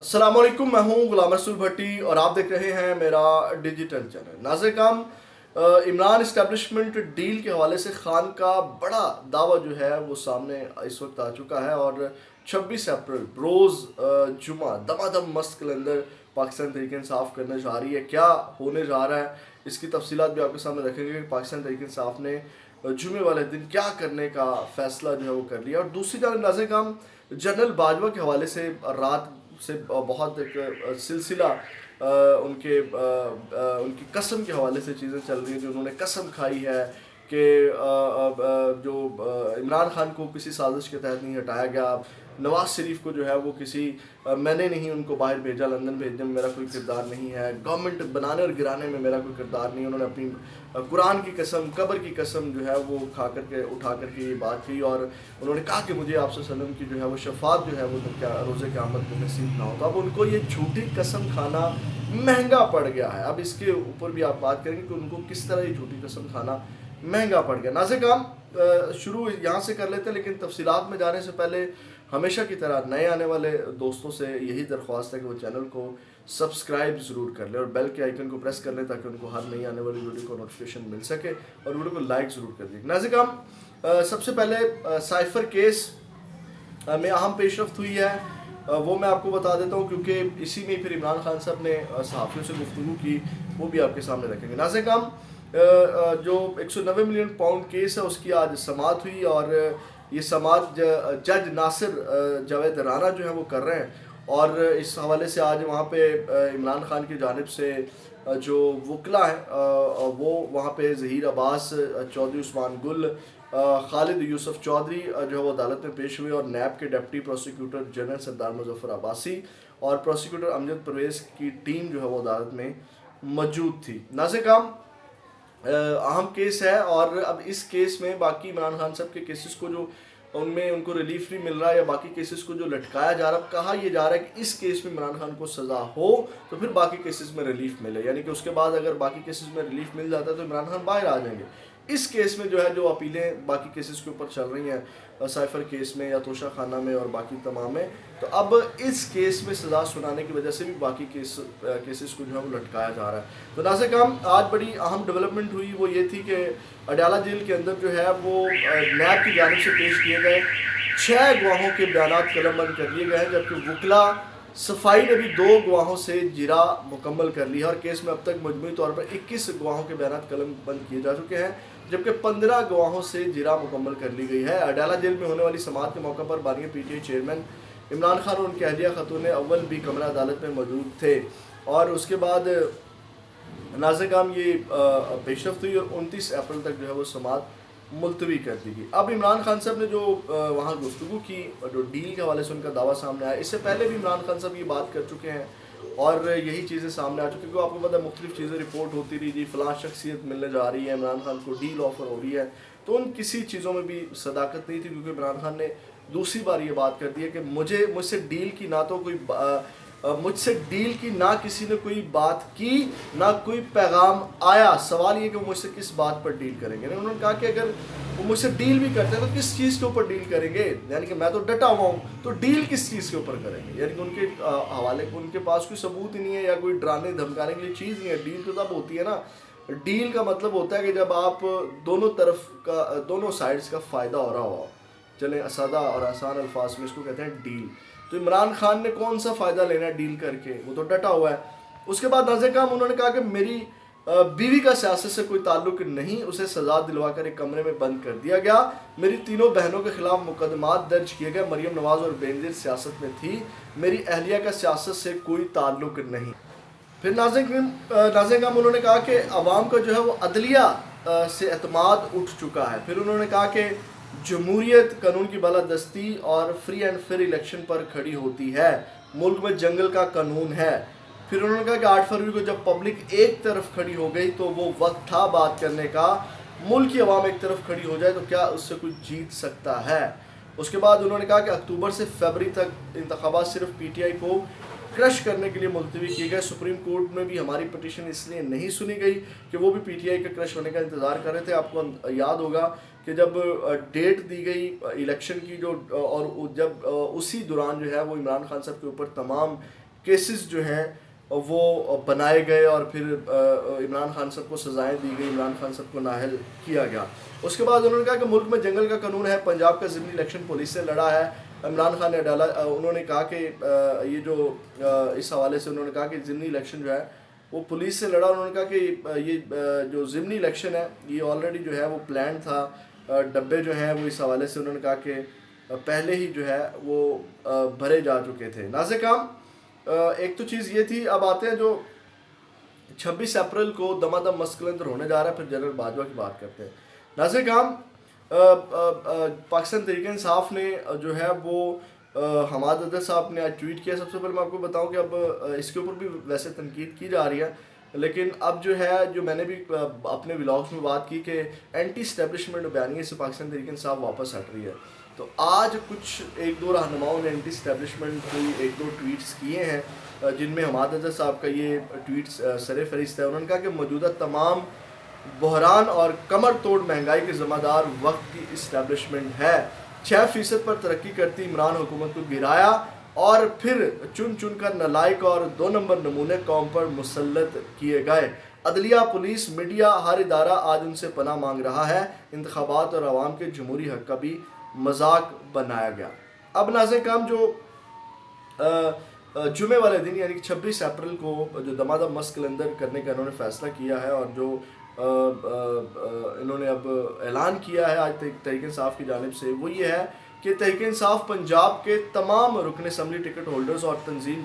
अस्सलामुअलैकुम, मैं हूं गुलाम रसूल भट्टी और आप देख रहे हैं मेरा डिजिटल चैनल। नाज़िर-ए-किराम, इमरान इस्टेब्लिशमेंट डील के हवाले से खान का बड़ा दावा जो है वो सामने इस वक्त आ चुका है और 26 अप्रैल रोज़ जुमा दमादम मस्त कलंदर पाकिस्तान तहरीक इंसाफ करने जा रही है। क्या होने जा रहा है इसकी तफसीलात भी आपके सामने रखेंगे कि पाकिस्तान तहरीक इंसाफ ने जुमे वाले दिन क्या करने का फ़ैसला जो है वो कर लिया। और दूसरी जानब नाज़िर-ए-किराम, जनरल बाजवा के हवाले से रात से बहुत एक सिलसिला उनकी कसम के हवाले से चीज़ें चल रही हैं जो उन्होंने कसम खाई है कि जो इमरान खान को किसी साजिश के तहत नहीं हटाया गया, नवाज शरीफ को जो है वो किसी मैंने नहीं उनको बाहर भेजा, लंदन भेजने में मेरा कोई किरदार नहीं है, गवर्नमेंट बनाने और गिराने में मेरा कोई किरदार नहीं। उन्होंने अपनी कुरान की कसम, कब्र की कसम जो है वो खा करके उठा करके ये बात की और उन्होंने कहा कि मुझे आप सल्लम की जो है वो शफात जो है वो क्या रोज़े क़यामत में नसीब ना हो। तो अब उनको ये झूठी कसम खाना महंगा पड़ गया है। अब इसके ऊपर भी आप बात करेंगे कि उनको किस तरह ये झूठी कसम खाना महंगा पड़ गया। नाज़िर-ए-किराम, शुरू यहाँ से कर लेते हैं, लेकिन तफसीलात में जाने से पहले हमेशा की तरह नए आने वाले दोस्तों से यही दरख्वास्त है कि वो चैनल को सब्सक्राइब ज़रूर कर लें और बेल के आइकन को प्रेस कर लें ताकि उनको हर नई आने वाली वीडियो को नोटिफिकेशन मिल सके और वीडियो को लाइक ज़रूर कर दें। नाज़िर-ए-किराम, सबसे पहले साइफ़र केस में अहम पेशरफ्त हुई है, वो मैं आपको बता देता हूँ क्योंकि इसी में फिर इमरान खान साहब ने सहाफ़ियों से गुफ्तगू की, वो भी आपके सामने रखेंगे। नाज़िर-ए-किराम, जो 190 मिलियन पाउंड केस है उसकी आज समाअत हुई और ये समाअत जज नासिर जावेद राना जो है वो कर रहे हैं और इस हवाले से आज वहाँ पे इमरान खान की जानिब से जो वकला हैं वो वहाँ पे ज़हीर अब्बास चौधरी, उस्मान गुल, खालिद यूसुफ चौधरी जो है वो अदालत में पेश हुए और नैब के डिप्टी प्रोसिक्यूटर जनरल सरदार मुजफ्फर अब्बासी और प्रोसिक्यूटर अमजद परवेज़ की टीम जो है वो अदालत में मौजूद थी। नाज़िर-ए-किराम, अहम केस है और अब इस केस में बाकी इमरान खान साहब के केसेस को जो उनमें उनको रिलीफ नहीं मिल रहा है या बाकी केसेस को जो लटकाया जा रहा है, कहा यह जा रहा है कि इस केस में इमरान खान को सज़ा हो तो फिर बाकी केसेस में रिलीफ मिले, यानी कि उसके बाद अगर बाकी केसेस में रिलीफ मिल जाता है तो इमरान खान बाहर आ जाएंगे। इस केस में जो है जो अपीलें बाकी केसेस के ऊपर चल रही हैं, साइफ़र केस में या तोशा खाना में और बाकी तमाम में, तो अब इस केस में सज़ा सुनाने की वजह से भी बाकी केसेस को जो है वो लटकाया जा रहा है। तो नाज़िर-ए-किराम, आज बड़ी अहम डेवलपमेंट हुई, वो ये थी कि अडयाला जेल के अंदर जो है वो नैब की जानिब से पेश किए गए 6 गवाहों के बयानात कलमबंद कर लिए गए हैं, जबकि वकला सफाई ने भी 2 गवाहों से जिरा मुकम्मल कर ली है और केस में अब तक मजमूई तौर पर 21 गवाहों के बयानात कलमबंद किए जा चुके हैं, जबकि 15 गवाहों से जिरा मुकम्मल कर ली गई है। अडयाला जेल में होने वाली समाअत के मौके पर बानिया PTI चेयरमैन इमरान खान और उनकी अहलिया खतून अव्वल भी कमरा अदालत में मौजूद थे और उसके बाद नाज़िर-ए-किराम ये पेशरफ्त हुई और 29 अप्रैल तक जो है वो समाअत मुलतवी कर दी गई। अब इमरान खान साहब ने जो वहाँ गुफ्तगू की और जो डील के हवाले से उनका दावा सामने आया, इससे पहले भी इमरान खान साहब ये बात कर चुके हैं और यही चीज़ें सामने आ चुकी, क्योंकि आपको पता है मुख्तलिफ चीज़ें रिपोर्ट होती रही, जी फ़लाँ शख्सियत मिलने जा रही है, इमरान खान को डील ऑफ़र हो रही है, तो उन किसी चीज़ों में भी सदाकत नहीं थी क्योंकि इमरान खान ने दूसरी बार ये बात कर दी है कि मुझसे डील की ना तो कोई मुझसे डील की ना किसी ने कोई बात की ना कोई पैगाम आया, सवाल ये कि वो मुझसे किस बात पर डील करेंगे। उन्होंने कहा कि अगर वो मुझसे डील भी करते हैं तो किस चीज़ के ऊपर डील करेंगे, यानी कि मैं तो डटा हुआ हूँ, तो डील किस चीज़ के ऊपर करेंगे, यानी कि उनके हवाले उनके पास कोई सबूत ही नहीं है या कोई डराने धमकाने के लिए चीज़ नहीं है। डील तो तब होती है ना, डील का मतलब होता है कि जब आप दोनों साइड्स का फ़ायदा हो रहा हो। चलें सादा और आसान अल्फाज में इसको कहते हैं डील। तो इमरान खान ने कौन सा फ़ायदा लेना है डील करके, वो तो डटा हुआ है। उसके बाद नाज़िर-ए-किराम, उन्होंने कहा कि मेरी बीवी का सियासत से कोई ताल्लुक नहीं, उसे सज़ा दिलवाकर एक कमरे में बंद कर दिया गया, मेरी तीनों बहनों के खिलाफ मुकदमात दर्ज किए गए, मरियम नवाज़ और बेनज़ीर सियासत में थी, मेरी अहलिया का सियासत से कोई ताल्लुक नहीं। फिर नाज़िर-ए-किराम, उन्होंने कहा कि अवाम का जो है वो अदलिया से एतमाद उठ चुका है। फिर उन्होंने कहा कि जमहूरियत कानून की बालादस्ती और फ्री एंड फेयर इलेक्शन पर खड़ी होती है, मुल्क में जंगल का कानून है। फिर उन्होंने कहा कि 8 फरवरी को जब पब्लिक एक तरफ खड़ी हो गई तो वो वक्त था बात करने का, मुल्क की आवाम एक तरफ खड़ी हो जाए तो क्या उससे कोई जीत सकता है। उसके बाद उन्होंने कहा कि अक्टूबर से फरवरी तक इंतखाबात सिर्फ PTI को क्रश करने के लिए मुलतवी किए गए, सुप्रीम कोर्ट में भी हमारी पिटीशन इसलिए नहीं सुनी गई कि वो भी PTI के क्रश होने का इंतज़ार कर रहे थे। आपको याद होगा कि जब डेट दी गई इलेक्शन की जो और जब उसी दौरान जो है वो इमरान खान साहब के ऊपर तमाम کیسز جو ہیں وہ بنائے گئے اور پھر عمران خان صاحب کو سزائیں دی گئی، عمران خان صاحب کو نااہل کیا گیا۔ اس کے بعد انہوں نے کہا کہ ملک میں جنگل کا قانون ہے، پنجاب کا ضمنی الیکشن پولیس سے لڑا ہے۔ عمران خان نے ڈالا، انہوں نے کہا کہ یہ جو اس حوالے سے انہوں نے کہا کہ ضمنی الیکشن جو ہے وہ پولیس سے لڑا۔ انہوں نے کہا کہ یہ جو ضمنی الیکشن ہے یہ آلریڈی جو ہے وہ پلان تھا، ڈبے جو ہیں وہ اس حوالے سے انہوں نے کہا کہ پہلے ہی جو ہے وہ بھرے جا چکے تھے۔ ناظرین کرام، ایک تو چیز یہ تھی، اب آتے ہیں جو 26 اپریل کو دمادم مسجد کے اندر ہونے جا رہا ہے، پھر جنرل باجوہ کی بات کرتے ہیں۔ ناظرین کرام، پاکستان تحریک انصاف نے جو ہے وہ حماد اظہر صاحب نے آج ٹویٹ کیا۔ سب سے پہلے میں آپ کو بتاؤں کہ اب اس کے اوپر بھی ویسے تنقید کی جا رہی ہے، لیکن اب جو ہے جو میں نے بھی اپنے ولاگس میں بات کی کہ اینٹی اسٹیبلشمنٹ بیانیے سے پاکستان تحریک انصاف واپس ہٹ رہی ہے۔ تو آج کچھ ایک دو رہنماؤں نے اینٹی اسٹیبلشمنٹ کوئی ایک دو ٹویٹس کیے ہیں، جن میں حماد اظہر صاحب کا یہ ٹویٹ سر فہرست ہے۔ انہوں نے کہا کہ موجودہ تمام بحران اور کمر توڑ مہنگائی کے ذمہ دار وقت کی اسٹیبلشمنٹ ہے۔ 6% پر ترقی کرتی عمران حکومت کو گرایا اور پھر چن چن کر نالائق اور 2 نمبر نمونے قوم پر مسلط کیے گئے۔ عدلیہ، پولیس، میڈیا، ہر ادارہ آج ان سے پناہ مانگ رہا ہے۔ انتخابات اور عوام کے جمہوری حق کا بھی مذاق بنایا گیا۔ اب ناظرین کرام، جو جمعے والے دن یعنی کہ 26 اپریل کو جو دمادم مسجد کے اندر کرنے کا انہوں نے فیصلہ کیا ہے، اور جو انہوں نے اب اعلان کیا ہے آج تحریک انصاف کی جانب سے، وہ یہ ہے کہ تحریک انصاف پنجاب کے تمام رکن اسمبلی ٹکٹ ہولڈرز اور تنظیم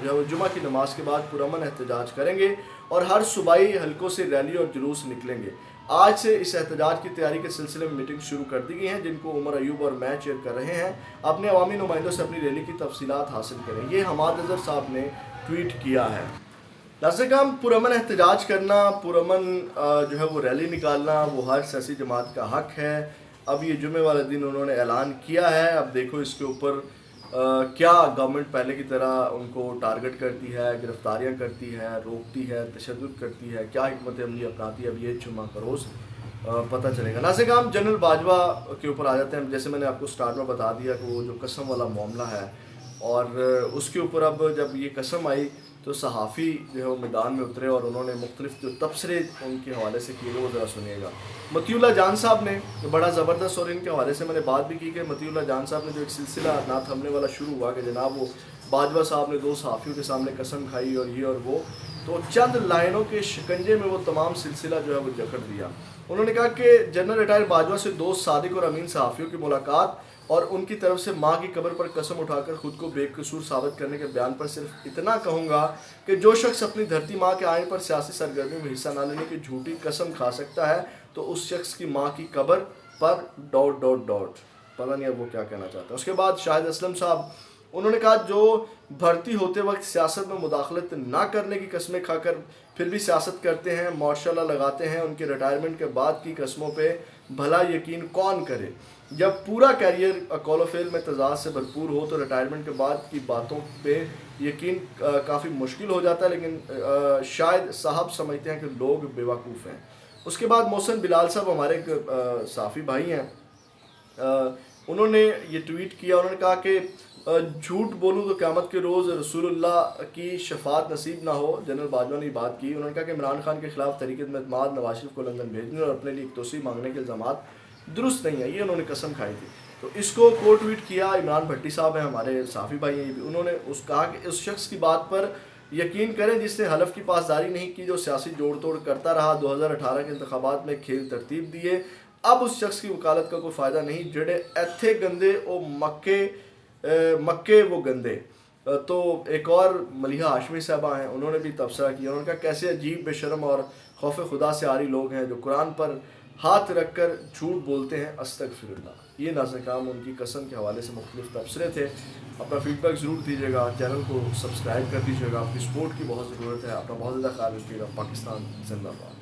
جو جمعہ کی نماز کے بعد پرامن احتجاج کریں گے اور ہر صوبائی حلقوں سے ریلی اور جلوس نکلیں گے۔ آج سے اس احتجاج کی تیاری کے سلسلے میں میٹنگ شروع کر دی گئی ہیں، جن کو عمر ایوب اور میں چیئر کر رہے ہیں۔ اپنے عوامی نمائندوں سے اپنی ریلی کی تفصیلات حاصل کریں۔ یہ حماد اظہر صاحب نے ٹویٹ کیا ہے۔ ناظرین کرام، پرامن احتجاج کرنا، پرامن جو ہے وہ ریلی نکالنا، وہ ہر سیاسی جماعت کا حق ہے۔ اب یہ جمعے والے دن انہوں نے اعلان کیا ہے، اب دیکھو اس کے اوپر کیا گورنمنٹ پہلے کی طرح ان کو ٹارگٹ کرتی ہے، گرفتاریاں کرتی ہے، روکتی ہے، تشدد کرتی ہے، کیا حکمت عملی اپناتی ہے، اب یہ جمعہ کا روز پتہ چلے گا۔ ناظرین کرام، جنرل باجوہ کے اوپر آ جاتے ہیں۔ جیسے میں نے آپ کو سٹارٹ میں بتا دیا کہ وہ جو قسم والا معاملہ ہے، اور اس کے اوپر اب جب یہ قسم آئی تو صحافی جو ہے وہ میدان میں اترے اور انہوں نے مختلف جو تبصرے ان کے حوالے سے کیے، وہ ذرا سنیے گا۔ مطیع اللہ جان صاحب نے بڑا زبردست، اور ان کے حوالے سے میں نے بات بھی کی کہ مطیع اللہ جان صاحب نے جو ایک سلسلہ نہ تھمنے والا شروع ہوا کہ جناب وہ باجوہ صاحب نے 2 صحافیوں کے سامنے قسم کھائی اور یہ اور وہ، تو چند لائنوں کے شکنجے میں وہ تمام سلسلہ جو ہے وہ جکڑ دیا۔ انہوں نے کہا کہ جنرل ریٹائر باجوہ سے 2 صادق اور امین صحافیوں کی ملاقات اور ان کی طرف سے ماں کی قبر پر قسم اٹھا کر خود کو بے قصور ثابت کرنے کے بیان پر صرف اتنا کہوں گا کہ جو شخص اپنی دھرتی ماں کے آئین پر سیاسی سرگرمی میں حصہ نہ لینے کی جھوٹی قسم کھا سکتا ہے تو اس شخص کی ماں کی قبر پر ... پتہ نہیں اب وہ کیا کہنا چاہتا ہے۔ اس کے بعد شاہد اسلم صاحب، انہوں نے کہا جو بھرتی ہوتے وقت سیاست میں مداخلت نہ کرنے کی قسمیں کھا کر پھر بھی سیاست کرتے ہیں، ماشاء اللہ لگاتے ہیں، ان کے ریٹائرمنٹ کے بعد کی قسموں پہ بھلا یقین کون کرے؟ جب پورا کیریئر قول و فعل میں تضاد سے بھرپور ہو تو ریٹائرمنٹ کے بعد کی باتوں پہ یقین کافی مشکل ہو جاتا ہے، لیکن شاید صاحب سمجھتے ہیں کہ لوگ بیوقوف ہیں۔ اس کے بعد محسن بلال صاحب ہمارے ایک صحافی بھائی ہیں، انہوں نے یہ ٹویٹ کیا۔ انہوں نے کہا کہ جھوٹ بولوں تو قیامت کے روز رسول اللہ کی شفاعت نصیب نہ ہو۔ جنرل باجوہ نے بات کی۔ انہوں نے کہا کہ عمران خان کے خلاف تحریک اعتماد نواز شریف کو لندن بھیجنے اور اپنے لیے ایک توسیع مانگنے کے الزامات درست نہیں ہے، یہ انہوں نے قسم کھائی تھی۔ تو اس کو ٹویٹ کیا عمران بھٹی صاحب ہیں، ہمارے صحافی بھائی ہیں، انہوں نے کہا کہ اس شخص کی بات پر یقین کریں جس نے حلف کی پاسداری نہیں کی، جو سیاسی جوڑ توڑ کرتا رہا، 2018 کے انتخابات میں کھیل ترتیب دیے۔ اب اس شخص کی وکالت کا کوئی فائدہ نہیں، جڑے ایتھے گندے او مکے وہ گندے۔ تو ایک اور ملیحہ ہاشمی صاحبہ ہیں، انہوں نے بھی تبصرہ کیا۔ انہوں نے کہا کیسے عجیب، بے شرم اور خوف خدا سے عاری لوگ ہیں جو قرآن پر ہاتھ رکھ کر جھوٹ بولتے ہیں، استغفر اللہ۔ یہ ناظرین کرام ان کی قسم کے حوالے سے مختلف تبصرے تھے۔ اپنا فیڈ بیک ضرور دیجیے گا، چینل کو سبسکرائب کر دیجیے گا، آپ کی سپورٹ کی بہت ضرورت ہے۔ اپنا بہت زیادہ خیال رکھیے گا۔ پاکستان زندہ باد۔